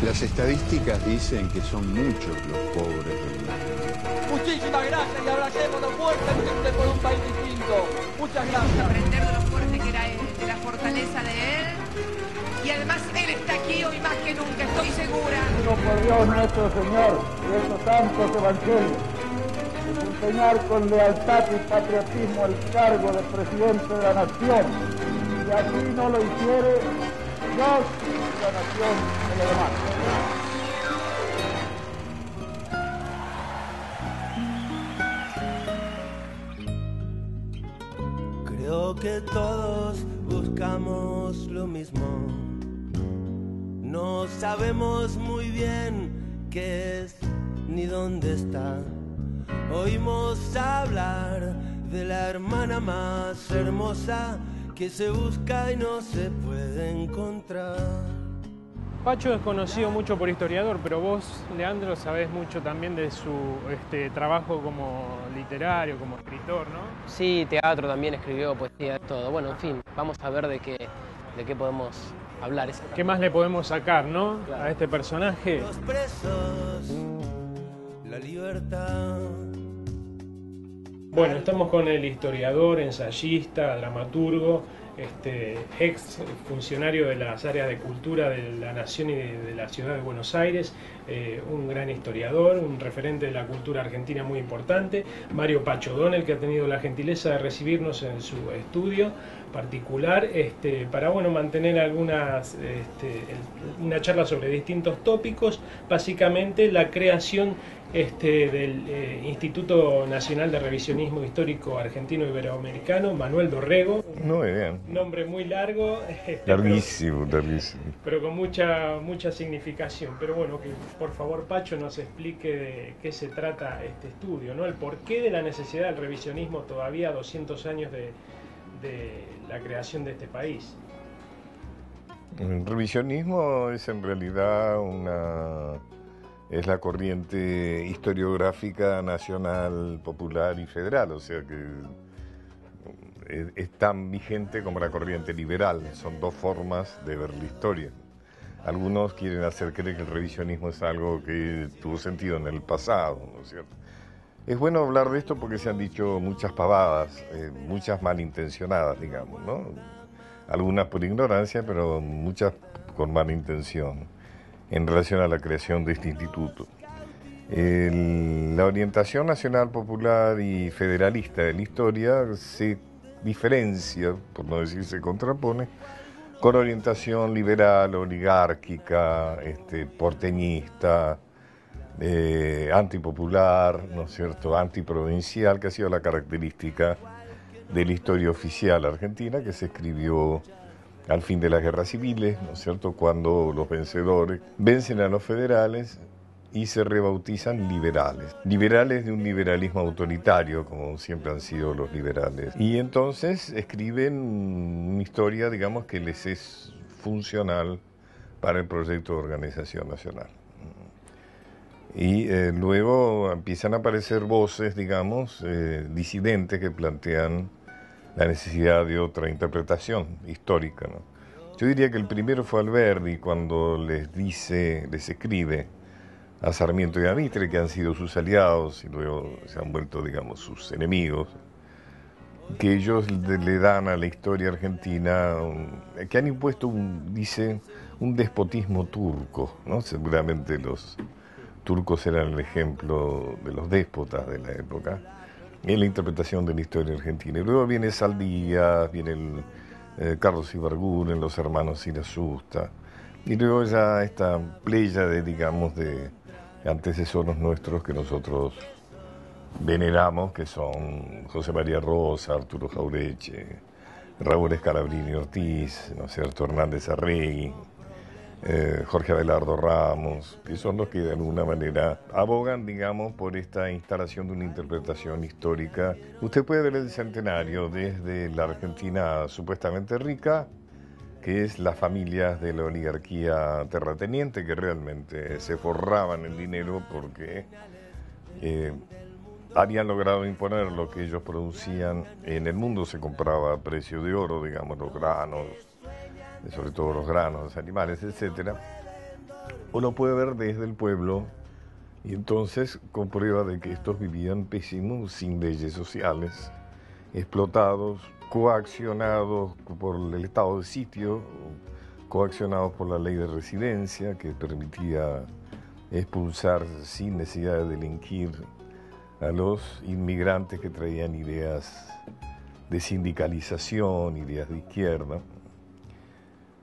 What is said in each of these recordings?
Las estadísticas dicen que son muchos los pobres del mundo. Muchísimas gracias y abracémonos fuertemente por un país distinto. Muchas gracias. Aprender de lo fuerte que era él, de la fortaleza de él. Y además él está aquí hoy más que nunca, estoy segura. Por Dios nuestro Señor y estos santos evangelios, desempeñar con lealtad y patriotismo el cargo de presidente de la nación. Y así no lo hiciere, Dios y la nación me lo demandan. Creo que todos buscamos lo mismo. No sabemos muy bien qué es ni dónde está. Oímos hablar de la hermana más hermosa que se busca y no se puede encontrar. Pacho es conocido mucho por historiador, pero vos, Leandro, sabés mucho también de su trabajo como literario, como escritor, ¿no? Sí, teatro también, escribió poesía, todo. Bueno, en fin, vamos a ver de qué podemos hablar. ¿Qué más le podemos sacar, no? Claro. A este personaje. Los presos, la libertad. Bueno, estamos con el historiador, ensayista, dramaturgo, ex funcionario de las áreas de cultura de la Nación y de la Ciudad de Buenos Aires, un gran historiador, un referente de la cultura argentina muy importante, Mario Pacho O'Donnell, que ha tenido la gentileza de recibirnos en su estudio particular para mantener una charla sobre distintos tópicos, básicamente la creación del Instituto Nacional de Revisionismo Histórico Argentino Iberoamericano, Manuel Dorrego. Muy bien. Nombre muy largo. Larguísimo. Pero con mucha significación. Pero bueno, que por favor Pacho nos explique de qué se trata este estudio, ¿no? El porqué de la necesidad del revisionismo todavía a 200 años de la creación de este país. El revisionismo es en realidad es la corriente historiográfica nacional, popular y federal, o sea que es tan vigente como la corriente liberal. Son dos formas de ver la historia. Algunos quieren hacer creer que el revisionismo es algo que tuvo sentido en el pasado, ¿no es cierto? Es bueno hablar de esto porque se han dicho muchas pavadas, muchas malintencionadas, digamos, ¿no? Algunas por ignorancia, pero muchas con mala intención en relación a la creación de este instituto. La orientación nacional, popular y federalista de la historia se diferencia, por no decir se contrapone, con orientación liberal, oligárquica, porteñista, antipopular, ¿no es cierto?, antiprovincial, que ha sido la característica de la historia oficial argentina, que se escribió al fin de las guerras civiles, ¿no es cierto?, cuando los vencedores vencen a los federales y se rebautizan liberales. Liberales de un liberalismo autoritario, como siempre han sido los liberales. Y entonces escriben una historia, digamos, que les es funcional para el proyecto de organización nacional. Y luego empiezan a aparecer voces, digamos, disidentes que plantean la necesidad de otra interpretación histórica, ¿no? Yo diría que el primero fue Alberdi, cuando les escribe a Sarmiento y a Mitre, que han sido sus aliados y luego se han vuelto, digamos, sus enemigos, que ellos le dan a la historia argentina, que han impuesto un despotismo turco, ¿no? Seguramente los turcos eran el ejemplo de los déspotas de la época en la interpretación de la historia argentina. Y luego viene Saldías, viene Carlos Ibarguren, los hermanos Irasusta, y luego ya esta playa de antecesores nuestros que nosotros veneramos, que son José María Rosa, Arturo Jaureche, Raúl Scalabrini Ortiz, ¿no es cierto?, Hernández Arregui, Jorge Abelardo Ramos, que son los que de alguna manera abogan, digamos, por esta instalación de una interpretación histórica. Usted puede ver el centenario desde la Argentina supuestamente rica, que es las familias de la oligarquía terrateniente, que realmente se forraban en dinero porque habían logrado imponer lo que ellos producían. En el mundo se compraba a precio de oro, digamos, los granos, sobre todo los granos, los animales, etcétera. o lo puede ver desde el pueblo, y entonces comprueba de que estos vivían pésimos, sin leyes sociales, explotados, coaccionados por el estado de sitio, coaccionados por la ley de residencia, que permitía expulsar sin necesidad de delinquir a los inmigrantes que traían ideas de sindicalización, ideas de izquierda.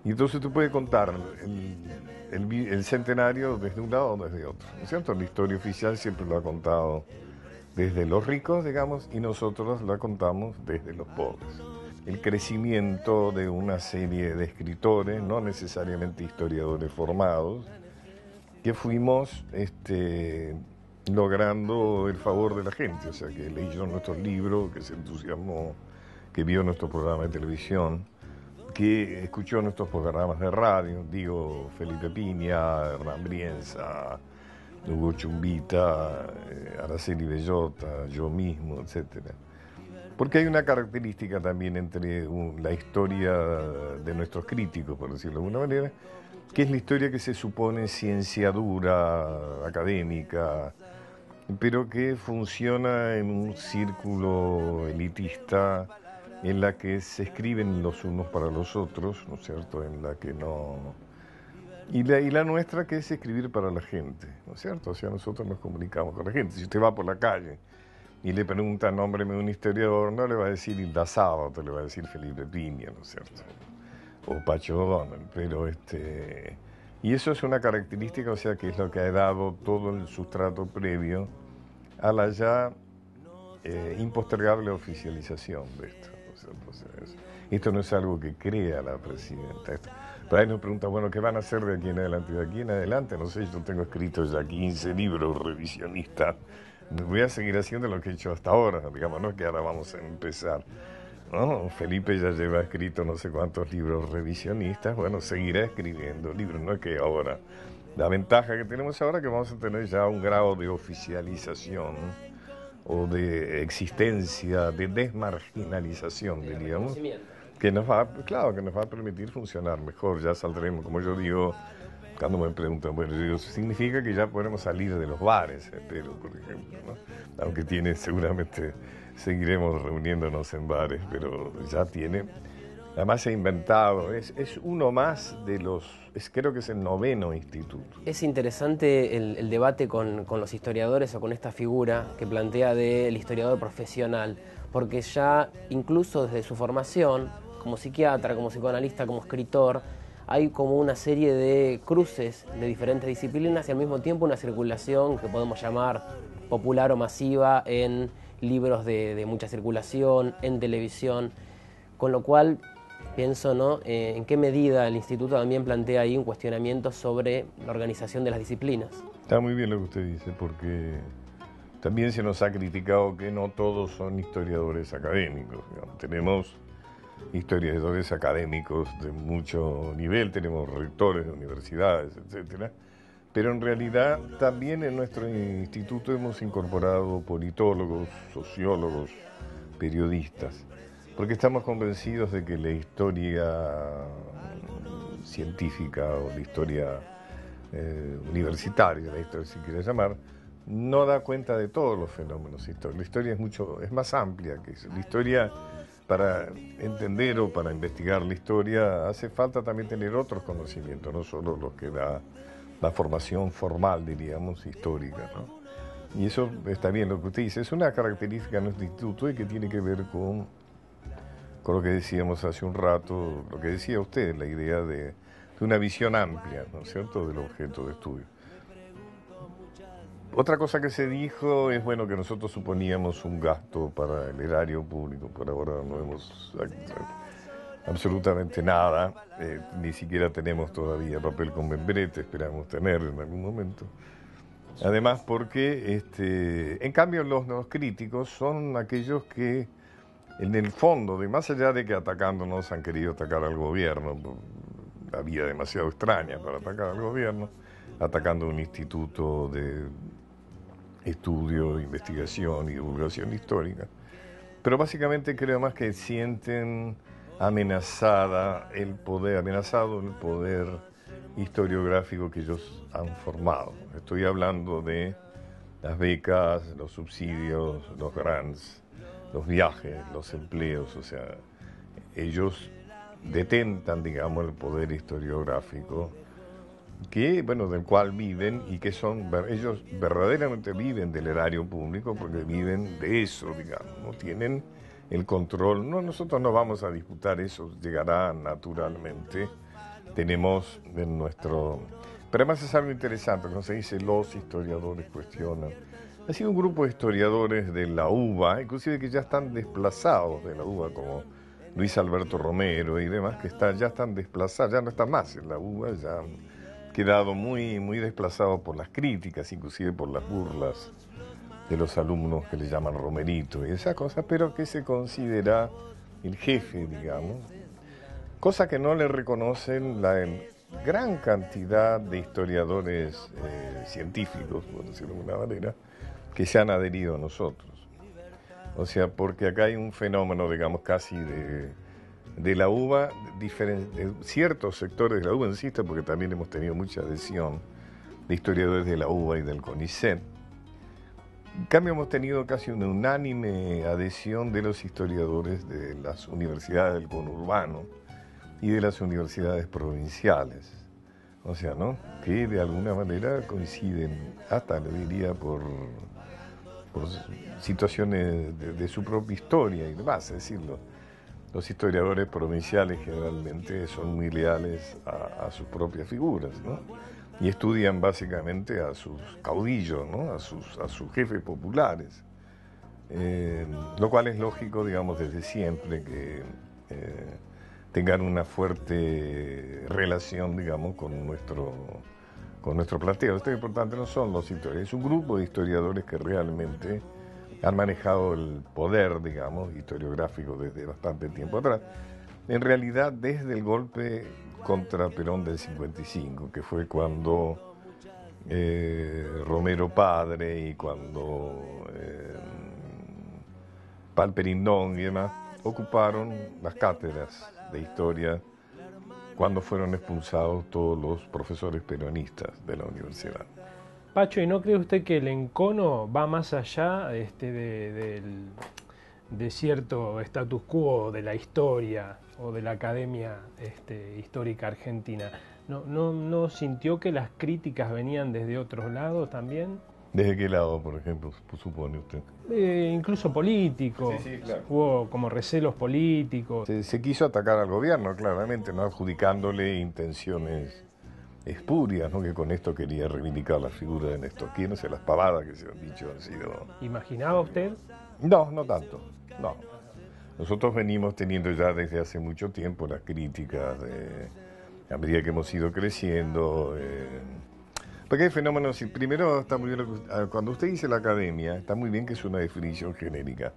Y entonces tú puedes contar el centenario desde un lado o desde otro, ¿no es cierto? La historia oficial siempre lo ha contado desde los ricos, digamos, y nosotros la contamos desde los pobres. El crecimiento de una serie de escritores, no necesariamente historiadores formados, que fuimos logrando el favor de la gente, o sea, que leyó nuestros libros, que se entusiasmó, que vio nuestro programa de televisión, que escuchó nuestros programas de radio, digo, Felipe Piña, Hernán Brienza, Hugo Chumbita, Araceli Bellota, yo mismo, etc. Porque hay una característica también entre la historia de nuestros críticos, por decirlo de alguna manera, que es la historia que se supone ciencia dura, académica, pero que funciona en un círculo elitista, en la que se escriben los unos para los otros, ¿no es cierto?, en la que no... Y la nuestra, que es escribir para la gente, ¿no es cierto? O sea, nosotros nos comunicamos con la gente. Si usted va por la calle y le pregunta, nómbreme un historiador, no le va a decir Hilda Sábato, le va a decir Felipe Piña, ¿no es cierto?, o Pacho O'Donnell, pero y eso es una característica, o sea, que es lo que ha dado todo el sustrato previo a la ya impostergable oficialización de esto. Entonces, esto no es algo que crea la presidenta. Pero ahí nos pregunta, bueno, ¿qué van a hacer de aquí en adelante? De aquí en adelante, no sé, yo tengo escritos ya 15 libros revisionistas. Voy a seguir haciendo lo que he hecho hasta ahora, digamos, no es que ahora vamos a empezar. No, Felipe ya lleva escrito no sé cuántos libros revisionistas, bueno, seguirá escribiendo libros, no es que ahora. La ventaja que tenemos ahora es que vamos a tener ya un grado de oficialización o de existencia, de desmarginalización, diríamos, que nos va, claro, que nos va a permitir funcionar mejor. Ya saldremos, como yo digo, cuando me preguntan, bueno, yo digo, significa que ya podremos salir de los bares, pero, por ejemplo, ¿no? Aunque seguramente seguiremos reuniéndonos en bares, pero ya tiene, además se ha inventado, es uno más de creo que es el 9º instituto. Es interesante el debate con los historiadores o con esta figura que plantea del historiador profesional, porque ya incluso desde su formación, como psiquiatra, como psicoanalista, como escritor, hay como una serie de cruces de diferentes disciplinas y al mismo tiempo una circulación que podemos llamar popular o masiva en libros de mucha circulación, en televisión, con lo cual pienso, ¿no?, en qué medida el instituto también plantea ahí un cuestionamiento sobre la organización de las disciplinas. Está muy bien lo que usted dice, porque también se nos ha criticado que no todos son historiadores académicos. Digamos. Tenemos historiadores académicos de mucho nivel, tenemos rectores de universidades, etcétera. Pero en realidad también en nuestro instituto hemos incorporado politólogos, sociólogos, periodistas, porque estamos convencidos de que la historia científica o la historia universitaria, la historia si quieres llamar, no da cuenta de todos los fenómenos históricos. La historia es más amplia que eso. La historia, para entender o para investigar la historia, hace falta también tener otros conocimientos, no solo los que da la formación formal, diríamos, histórica, ¿no? Y eso está bien lo que usted dice. Es una característica de nuestro instituto y que tiene que ver con lo que decíamos hace un rato, lo que decía usted, la idea de una visión amplia, ¿no es cierto?, del objeto de estudio. Otra cosa que se dijo es, bueno, que nosotros suponíamos un gasto para el erario público. Por ahora no hemos absolutamente nada, ni siquiera tenemos todavía papel con membrete, esperamos tener en algún momento. Además porque, en cambio, los críticos son aquellos que, en el fondo, más allá de que atacándonos han querido atacar al gobierno, la vía demasiado extraña para atacar al gobierno, atacando un instituto de estudio, investigación y divulgación histórica, pero básicamente creo más que sienten amenazado el poder historiográfico que ellos han formado. Estoy hablando de las becas, los subsidios, los grants, los viajes, los empleos, o sea, ellos detentan, digamos, el poder historiográfico que, bueno, del cual viven y que son, ellos verdaderamente viven del erario público porque viven de eso, digamos, no tienen el control. No, nosotros no vamos a disputar eso, llegará naturalmente. Tenemos en nuestro... Pero además es algo interesante, cuando se dice los historiadores cuestionan. Ha sido un grupo de historiadores de la UBA, inclusive que ya están desplazados de la UBA, como Luis Alberto Romero y demás, que ya están desplazados, ya no están más en la UBA, ya han quedado muy, muy desplazados por las críticas, inclusive por las burlas de los alumnos que le llaman Romerito y esas cosas, pero que se considera el jefe, digamos, cosa que no le reconocen la gran cantidad de historiadores científicos, por decirlo de alguna manera, que se han adherido a nosotros. O sea, porque acá hay un fenómeno, digamos, casi de la UBA, de ciertos sectores de la UBA, insisto, porque también hemos tenido mucha adhesión de historiadores de la UBA y del CONICET. En cambio, hemos tenido casi una unánime adhesión de los historiadores de las universidades del conurbano y de las universidades provinciales. O sea, ¿no? Que de alguna manera coinciden, hasta le diría, por situaciones de su propia historia y demás, es decir, los historiadores provinciales generalmente son muy leales a sus propias figuras, ¿no? Y estudian básicamente a sus caudillos, ¿no? a sus jefes populares, lo cual es lógico, digamos, desde siempre que tengan una fuerte relación, digamos, con nuestro planteo. Esto es importante, no son los historiadores, es un grupo de historiadores que realmente han manejado el poder, digamos, historiográfico desde bastante tiempo atrás. En realidad, desde el golpe contra Perón del 55, que fue cuando Romero padre y cuando Palperindón y demás ocuparon las cátedras de historia cuando fueron expulsados todos los profesores peronistas de la universidad. Pacho, ¿y no cree usted que el encono va más allá de cierto status quo de la historia o de la academia histórica argentina? ¿No sintió que las críticas venían desde otros lados también? ¿Desde qué lado, por ejemplo, supone usted? Incluso políticos. Sí, claro. Hubo como recelos políticos. Se quiso atacar al gobierno, claramente, no adjudicándole intenciones espurias, ¿no? Que con esto quería reivindicar la figura de Néstor Kirchner, las pavadas que se han dicho han sido... ¿Imaginaba usted? No tanto, no. Nosotros venimos teniendo ya desde hace mucho tiempo las críticas a medida que hemos ido creciendo. Porque hay fenómenos, primero está muy bien, cuando usted dice la academia, está muy bien que es una definición genérica,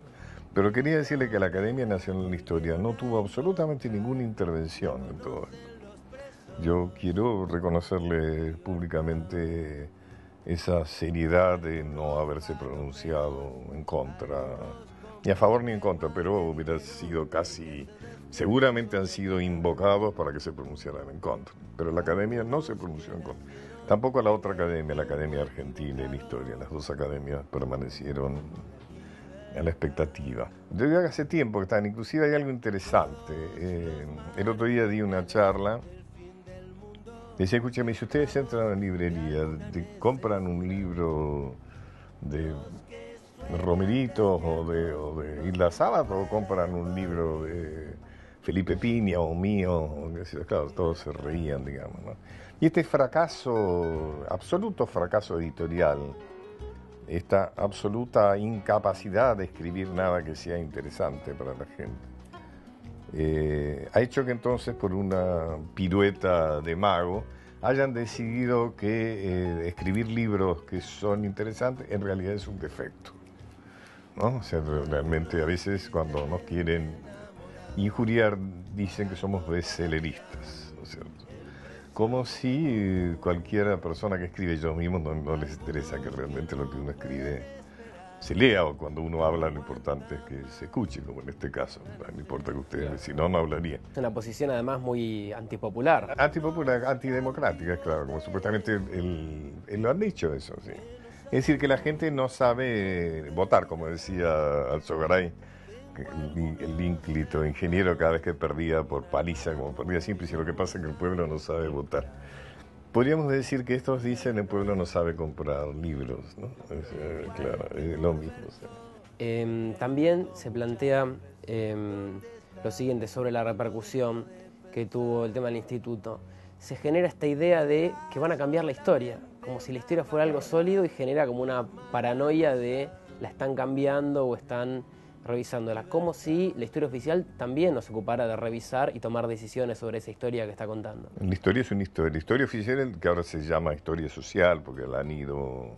pero quería decirle que la Academia Nacional de Historia no tuvo absolutamente ninguna intervención en todo esto. Yo quiero reconocerle públicamente esa seriedad de no haberse pronunciado en contra, ni a favor ni en contra, pero hubiera sido casi, seguramente han sido invocados para que se pronunciaran en contra, pero la Academia no se pronunció en contra. Tampoco la otra academia, la Academia Argentina y la Historia, las dos academias permanecieron a la expectativa. Yo ya hace tiempo que están, inclusive hay algo interesante. El otro día di una charla, decía, escúchame, si ustedes entran a la librería, compran un libro de Romeritos o de Isla Sábado, o compran un libro de Felipe Piña o mío, claro, todos se reían, digamos, ¿no? Y este fracaso, absoluto fracaso editorial, esta absoluta incapacidad de escribir nada que sea interesante para la gente, ha hecho que entonces, por una pirueta de mago, hayan decidido que escribir libros que son interesantes en realidad es un defecto, ¿no? O sea, realmente a veces cuando nos quieren injuriar dicen que somos bestselleristas, ¿no es cierto? Como si cualquiera persona que escribe, ellos mismos no les interesa que realmente lo que uno escribe se lea, o cuando uno habla lo importante es que se escuche, como en este caso. No importa que ustedes, si no, no hablaría. Es una posición además muy antipopular. Antipopular, antidemocrática, claro, como supuestamente él lo han dicho eso, sí. Es decir, que la gente no sabe votar, como decía Alzogaray, el ínclito ingeniero, cada vez que perdía por paliza, como perdía siempre, y lo que pasa es que el pueblo no sabe votar. Podríamos decir que estos dicen el pueblo no sabe comprar libros, ¿no? Claro, es lo mismo. ¿Sí? También se plantea lo siguiente sobre la repercusión que tuvo el tema del instituto. Se genera esta idea de que van a cambiar la historia, como si la historia fuera algo sólido, y genera como una paranoia de la están cambiando o están revisándola, como si la historia oficial también nos ocupara de revisar y tomar decisiones sobre esa historia que está contando. La historia es una historia. La historia oficial, que ahora se llama historia social, porque la han ido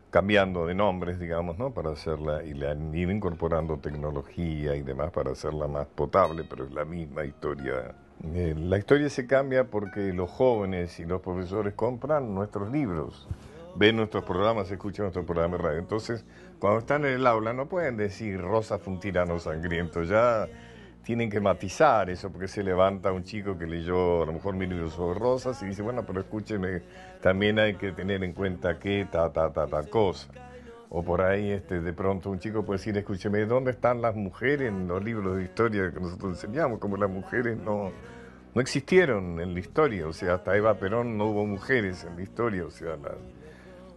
cambiando de nombres, digamos, ¿no? Para hacerla, y le han ido incorporando tecnología y demás para hacerla más potable, pero es la misma historia. La historia se cambia porque los jóvenes y los profesores compran nuestros libros, ven nuestros programas, escuchan nuestros programas de radio. Entonces, cuando están en el aula no pueden decir Rosa fue un tirano sangriento, ya tienen que matizar eso, porque se levanta un chico que leyó a lo mejor 1000 libros sobre Rosas y dice, bueno, pero escúcheme, también hay que tener en cuenta que tal cosa. O por ahí de pronto un chico puede decir, escúcheme, ¿dónde están las mujeres en los libros de historia que nosotros enseñamos? Como las mujeres no existieron en la historia, o sea, hasta Eva Perón no hubo mujeres en la historia, o sea,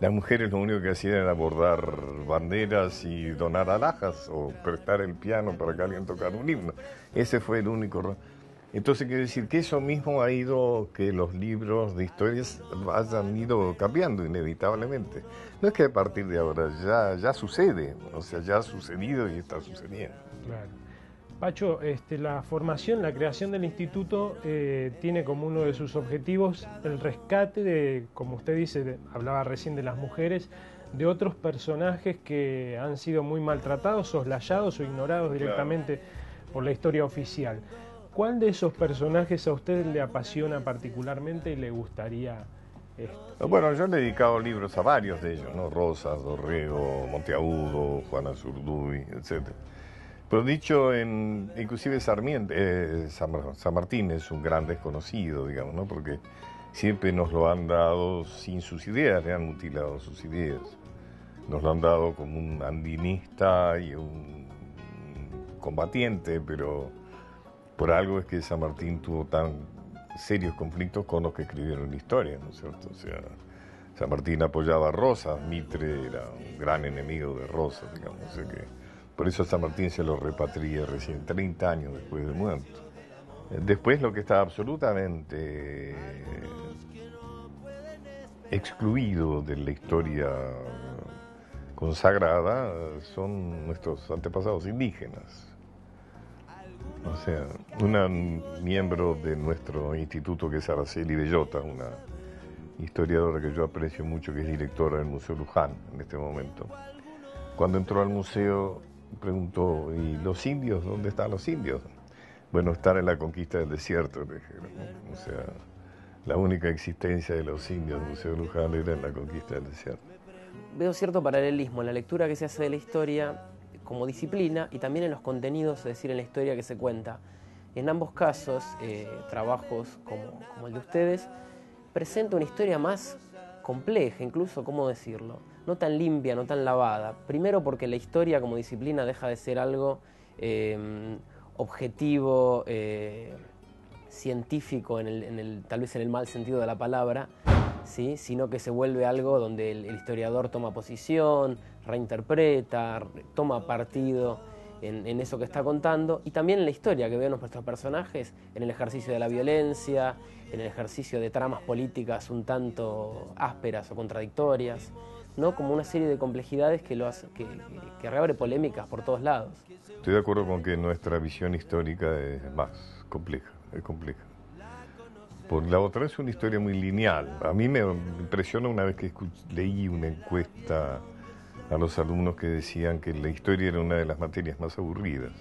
las mujeres lo único que hacían era bordar banderas y donar alhajas o prestar el piano para que alguien tocara un himno. Ese fue el único rol. Entonces quiere decir que eso mismo ha ido, que los libros de historias hayan ido cambiando inevitablemente. No es que a partir de ahora ya sucede, o sea, ya ha sucedido y está sucediendo. Claro. Pacho, la formación, la creación del instituto tiene como uno de sus objetivos el rescate de, como usted dice, hablaba recién de las mujeres, de otros personajes que han sido muy maltratados, soslayados o ignorados directamente por la historia oficial. ¿Cuál de esos personajes a usted le apasiona particularmente y le gustaría? Bueno, yo le he dedicado libros a varios de ellos, ¿no? Rosas, Dorrego, Monteagudo, Juana Zurduy, etcétera. Pero dicho inclusive Sarmiento, San Martín es un gran desconocido, digamos, ¿no? Porque siempre nos lo han dado sin sus ideas, le han mutilado sus ideas. Nos lo han dado como un andinista y un combatiente, pero por algo es que San Martín tuvo tan serios conflictos con los que escribieron la historia, ¿no es cierto? O sea, San Martín apoyaba a Rosas, Mitre era un gran enemigo de Rosas, digamos, o sea que por eso a San Martín se lo repatria recién 30 años después de muerto. Después lo que está absolutamente excluido de la historia consagrada son nuestros antepasados indígenas. O sea, una miembro de nuestro instituto que es Araceli Bellota, una historiadora que yo aprecio mucho, que es directora del Museo Luján en este momento. Cuando entró al museo preguntó, ¿y los indios? ¿Dónde están los indios? Bueno, están en la conquista del desierto, dijeron, ¿no? O sea, la única existencia de los indios del Museo Luján era en la conquista del desierto. Veo cierto paralelismo en la lectura que se hace de la historia como disciplina y también en los contenidos, es decir, en la historia que se cuenta. En ambos casos, trabajos como el de ustedes, presenta una historia más compleja, incluso, ¿cómo decirlo? No tan limpia, no tan lavada. Primero porque la historia como disciplina deja de ser algo objetivo, científico, tal vez en el mal sentido de la palabra, ¿sí? Sino que se vuelve algo donde el historiador toma posición, reinterpreta, toma partido en eso que está contando, y también en la historia que ven nuestros personajes, en el ejercicio de la violencia, en el ejercicio de tramas políticas un tanto ásperas o contradictorias, ¿no? Como una serie de complejidades que reabre polémicas por todos lados. Estoy de acuerdo con que nuestra visión histórica es más compleja, es compleja. Por la otra es una historia muy lineal. A mí me impresiona una vez que leí una encuesta a los alumnos que decían que la historia era una de las materias más aburridas.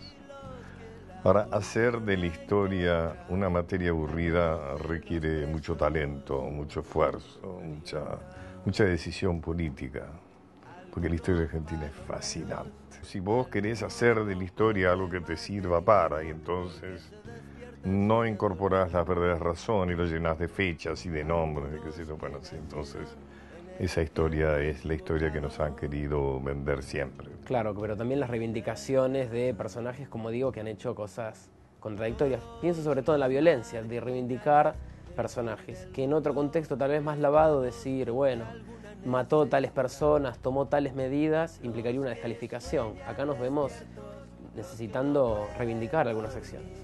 Ahora, hacer de la historia una materia aburrida requiere mucho talento, mucho esfuerzo, mucha decisión política. porque la historia argentina es fascinante. Si vos querés hacer de la historia algo que te sirva para, y entonces no incorporás las verdaderas razones y lo llenás de fechas y de nombres, y qué sé yo, bueno, sí, entonces esa historia es la historia que nos han querido vender siempre. Claro, pero también las reivindicaciones de personajes, como digo, que han hecho cosas contradictorias. Pienso sobre todo en la violencia, de reivindicar personajes, que en otro contexto tal vez más lavado decir, bueno, mató tales personas, tomó tales medidas, implicaría una descalificación. Acá nos vemos necesitando reivindicar algunas acciones.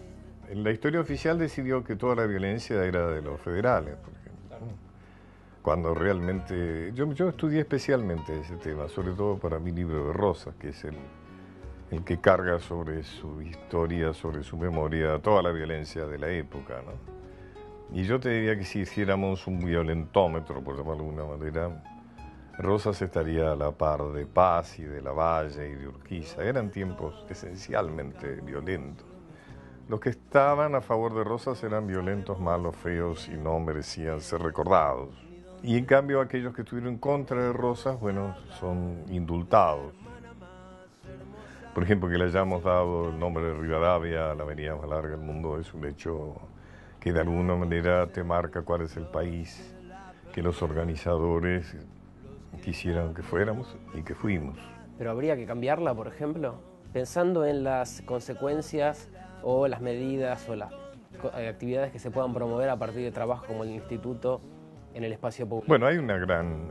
La historia oficial decidió que toda la violencia era de los federales, por ejemplo. Cuando realmente... Yo estudié especialmente ese tema, sobre todo para mi libro de Rosas, que es el que carga sobre su historia, sobre su memoria, toda la violencia de la época, ¿no? Y yo te diría que si hiciéramos un violentómetro, por llamarlo de alguna manera, Rosas estaría a la par de Paz y de Lavalle y de Urquiza. Eran tiempos esencialmente violentos. Los que estaban a favor de Rosas eran violentos, malos, feos y no merecían ser recordados. Y en cambio aquellos que estuvieron en contra de Rosas, bueno, son indultados. Por ejemplo, que le hayamos dado el nombre de Rivadavia a la avenida más larga del mundo es un hecho que de alguna manera te marca cuál es el país que los organizadores quisieran que fuéramos y que fuimos. Pero habría que cambiarla, por ejemplo, pensando en las consecuencias o las medidas o las actividades que se puedan promover a partir de trabajos como el Instituto en el espacio público. Bueno, hay una gran,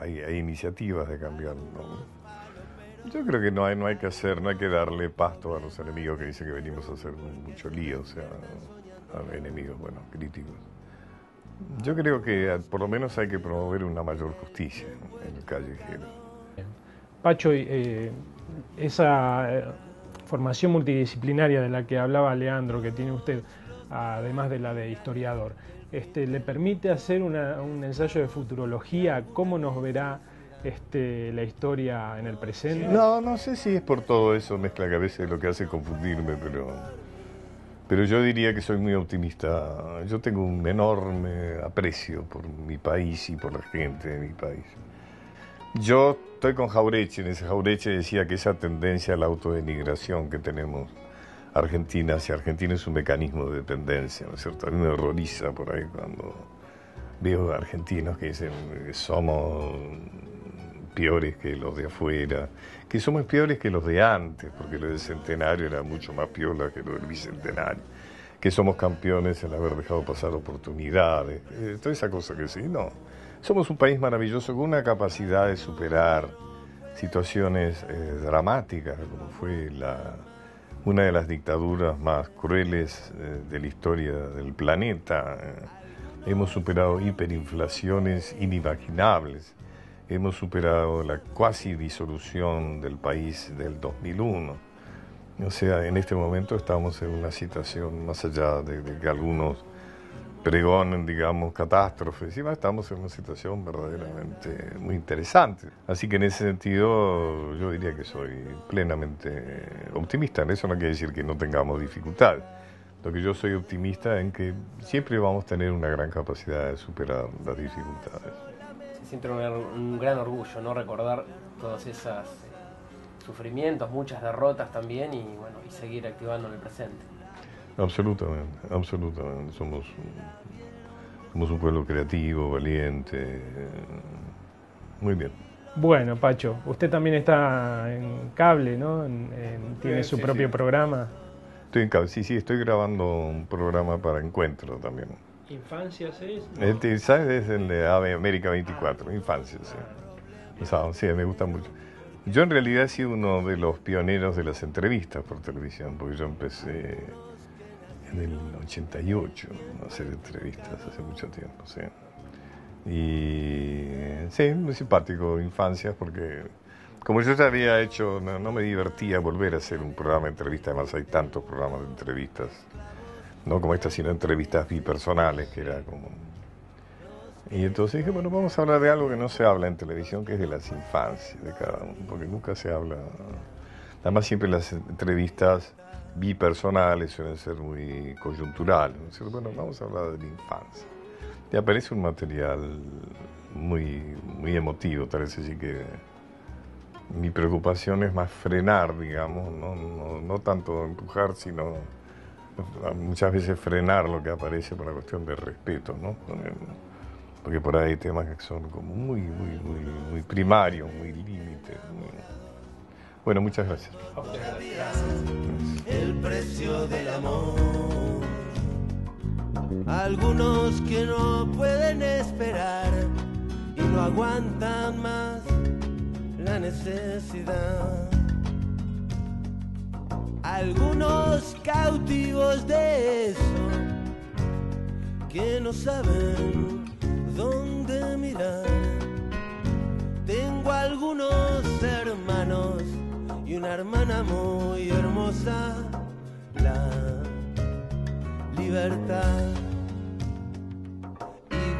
hay iniciativas de cambiarlo, ¿no? Yo creo que no hay que darle pasto a los enemigos que dicen que venimos a hacer mucho lío, o sea, a enemigos, bueno, críticos. Yo creo que por lo menos hay que promover una mayor justicia en el callejero. Pacho, esa formación multidisciplinaria de la que hablaba Leandro, que tiene usted, además de la de historiador, ¿le permite hacer un ensayo de futurología? ¿Cómo nos verá la historia en el presente? No sé si es por todo eso mezcla que a veces lo que hace confundirme, pero yo diría que soy muy optimista. Yo tengo un enorme aprecio por mi país y por la gente de mi país. Yo estoy con Jauretche. En ese Jauretche decía que esa tendencia a la autodenigración que tenemos Argentina hacia Argentina es un mecanismo de dependencia, ¿no es cierto? A mí me horroriza por ahí cuando veo argentinos que dicen que somos peores que los de afuera, que somos peores que los de antes, porque lo del centenario era mucho más piola que lo del bicentenario, que somos campeones en haber dejado pasar oportunidades, toda esa cosa que sí, no. Somos un país maravilloso con una capacidad de superar situaciones dramáticas, como fue una de las dictaduras más crueles de la historia del planeta. Hemos superado hiperinflaciones inimaginables. Hemos superado la cuasi disolución del país del 2001. O sea, en este momento estamos en una situación, más allá de que algunos pregonen, digamos, catástrofes, estamos en una situación verdaderamente muy interesante. Así que en ese sentido yo diría que soy plenamente optimista. Eso no quiere decir que no tengamos dificultades. Lo que yo soy optimista en que siempre vamos a tener una gran capacidad de superar las dificultades. Se siente un gran orgullo, ¿no? Recordar todos esos sufrimientos, muchas derrotas también y seguir activando en el presente. Absolutamente, absolutamente. Somos un pueblo creativo, valiente. Muy bien. Bueno, Pacho, usted también está en cable, ¿no? Tiene su propio programa. Estoy en cable, sí, estoy grabando un programa para Encuentro también. ¿Infancias es? ¿Sabes? Es el de América 24, Infancias, sí. O sea, sí, me gusta mucho. Yo en realidad he sido uno de los pioneros de las entrevistas por televisión, porque yo empecé en el 88 a hacer entrevistas hace mucho tiempo, sí. Y sí, muy simpático, Infancias, porque como yo ya había hecho, no me divertía volver a hacer un programa de entrevistas, además hay tantos programas de entrevistas, no como esta, sino entrevistas bipersonales, que era como... Y entonces dije, bueno, vamos a hablar de algo que no se habla en televisión, que es de las infancias de cada uno, porque nunca se habla... Además siempre las entrevistas bipersonales suelen ser muy coyunturales, ¿no? Bueno, vamos a hablar de la infancia. Y aparece un material muy emotivo, parece así que mi preocupación es más frenar, digamos, no tanto empujar, sino muchas veces frenar lo que aparece por la cuestión del respeto, ¿no? Porque por ahí hay temas que son como muy primarios, muy límites. Bueno, muchas gracias. El precio del amor. Algunos que no pueden esperar y no aguantan más la necesidad. Algunos cautivos de eso que no saben dónde mirar. Tengo algunos hermanos y una hermana muy hermosa, la libertad.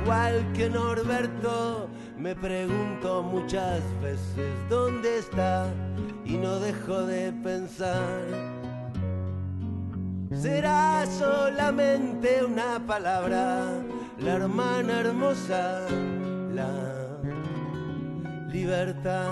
Igual que Norberto, me pregunto muchas veces dónde está y no dejo de pensar. Será solamente una palabra, la hermana hermosa, la libertad.